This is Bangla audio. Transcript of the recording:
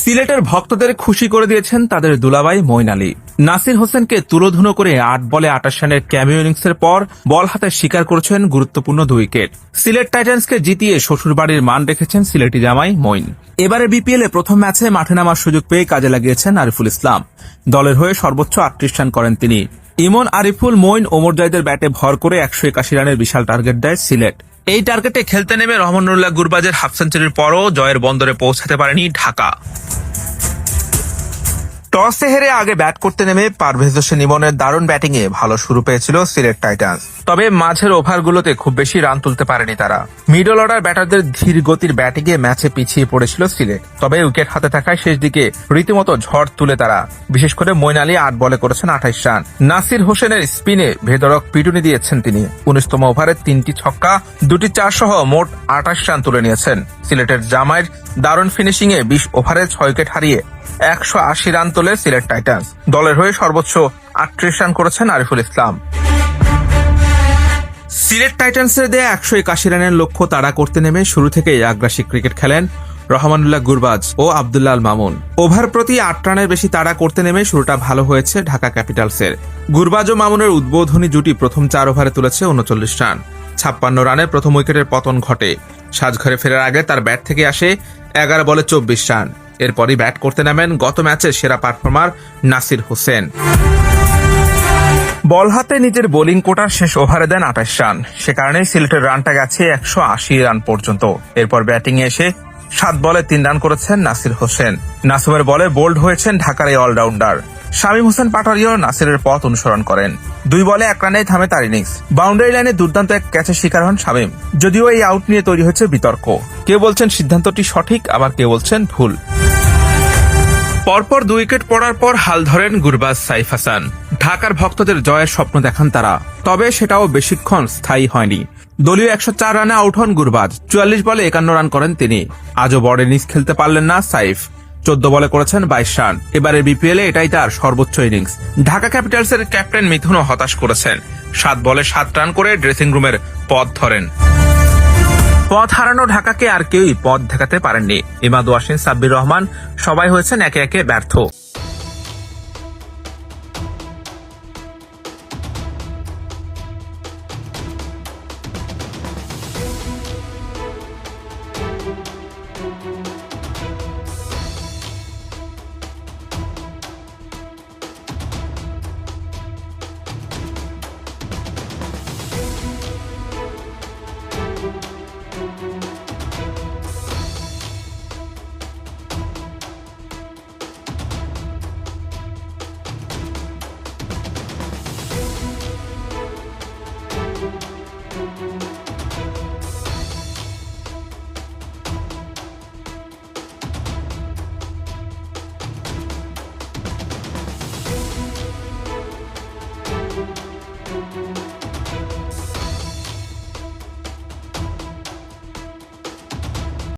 সিলেটের ভক্তদের খুশি করে দিয়েছেন তাদের দুলাভাই মঈন আলী। নাসির হোসেনকে তুলোধুনো করে 8 বলে 28 রানের ক্যামিও ইনিংসের পর বল হাতে শিকার করেছেন গুরুত্বপূর্ণ 2 উইকেট। সিলেট টাইটান্সকে জিতিয়ে শ্বশুরবাড়ির মান রেখেছেন সিলেটি জামাই মঈন। এবারে বিপিএল এ প্রথম ম্যাচে মাঠে নামার সুযোগ পেয়ে কাজে লাগিয়েছেন আরিফুল ইসলাম। দলের হয়ে সর্বোচ্চ 38 রান করেন তিনি। ইমন, আরিফুল, মঈন, ওমর জাহিদের ব্যাটে ভর করে 181 রানের বিশাল টার্গেট দেয় সিলেট। এই টার্গেটে খেলতে নেমে রহমানুল্লাহ গুরবাজের হাফ সেঞ্চুরির পরও জয়ের বন্দরে পৌঁছাতে পারেনি ঢাকা। টসে হেরে আগে ব্যাট করতে নেমে পারভেজ হোসেন ইমনের দারুণ ব্যাটিংয়ে ভালো শুরু পেয়েছিল সিলেট টাইটান্স। তবে মাঝের ওভারগুলোতে খুব বেশি রান তুলতে পারেনি তারা। মিডল অর্ডার ব্যাটারদের ধীর গতির ব্যাটিংয়ে ম্যাচে পিছিয়ে পড়েছিল সিলেট। তবে উইকেট হাতে থাকায় শেষ দিকে রীতিমতো ঝড় তুলে তারা। বিশেষ করে মঈন আলী 8 বলে করেছেন 28 রান। নাসির হোসেনের স্পিনে ভেদরক পিটুনি দিয়েছেন তিনি। 19তম ওভারে 3টি ছক্কা, 2টি 4 সহ মোট 28 রান তুলে নিয়েছেন। সিলেটের জামাইয়ের দারুণ ফিনিশিংয়ে 20 ওভারে 6 উইকেট হারিয়ে 180 রান তোলে সিলেট টাইটান্স। দলের হয়ে সর্বোচ্চ 38 রান করেছেন আরিফুল ইসলাম। সিলেট টাইটান্সের দেয়া 181 রানের লক্ষ্য তাড়া করতে নেমে শুরু থেকেই আগ্রাসী ক্রিকেট খেলেন রহমানুল্লাহ গুরবাজ ও আব্দুল্লাহ আল মামুন। ওভার প্রতি 8 রানের বেশি তাড়া করতে নেমে শুরুটা ভালো হয়েছে ঢাকা ক্যাপিটালসের। গুরবাজ ও মামুনের উদ্বোধনী জুটি প্রথম 4 ওভারে তুলেছে 39 রান। 56 রানে প্রথম উইকেটের পতন ঘটে। সাজঘরে ফেরার আগে তার ব্যাট থেকে আসে 11 বলে 24 রান। এরপরই ব্যাট করতে নামেন গত ম্যাচের সেরা পারফর্মার নাসির হোসেন। বল হাতে নিজের বোলিং কোটার শেষ ওভারে দেন 28 রান। সে কারণেই সিলেটের রানটা গেছে 180 রান পর্যন্ত। এরপর ব্যাটিংয়ে এসে 7 বলে 3 রান করেছেন নাসির হোসেন। নাসুমের বলে বোল্ড হয়েছেন ঢাকার এই অলরাউন্ডার। শামীম হোসেন পাটোয়ারিও নাসিরের পথ অনুসরণ করেন। 2 বলে 1 রানেই থামে তার ইনিংস। বাউন্ডারি লাইনে দুর্দান্ত এক ক্যাচের শিকার হন শামীম। যদিও এই আউট নিয়ে তৈরি হয়েছে বিতর্ক। কেউ বলছেন সিদ্ধান্তটি সঠিক, আবার কেউ বলছেন ভুল। পরপর 2 উইকেট পড়ার পর হাল ধরেন গুরবাজ সাইফ হাসান। ঢাকার ভক্তদের জয়ের স্বপ্ন দেখান তারা। তবে সেটাও বেশিক্ষণ স্থায়ী হয়নি। দলীয় 104 রানে আউট হন গুরবাজ। 44 বলে 51 রান করেন তিনি। আজও বড় ইনিংস খেলতে পারলেন না সাইফ। 14 বলে করেছেন 22 রান। এবারে বিপিএল এ এটাই তার সর্বোচ্চ ইনিংস। ঢাকা ক্যাপিটালসের ক্যাপ্টেন মিথুনও হতাশ করেছেন। 7 বলে 7 রান করে ড্রেসিং রুমের পথ ধরেন। পথ হারানো ঢাকাকে আর কেউই পথ দেখাতে পারেননি। ইমাদ ওয়াসিম, সাব্বির রহমান সবাই হয়েছেন একে একে ব্যর্থ।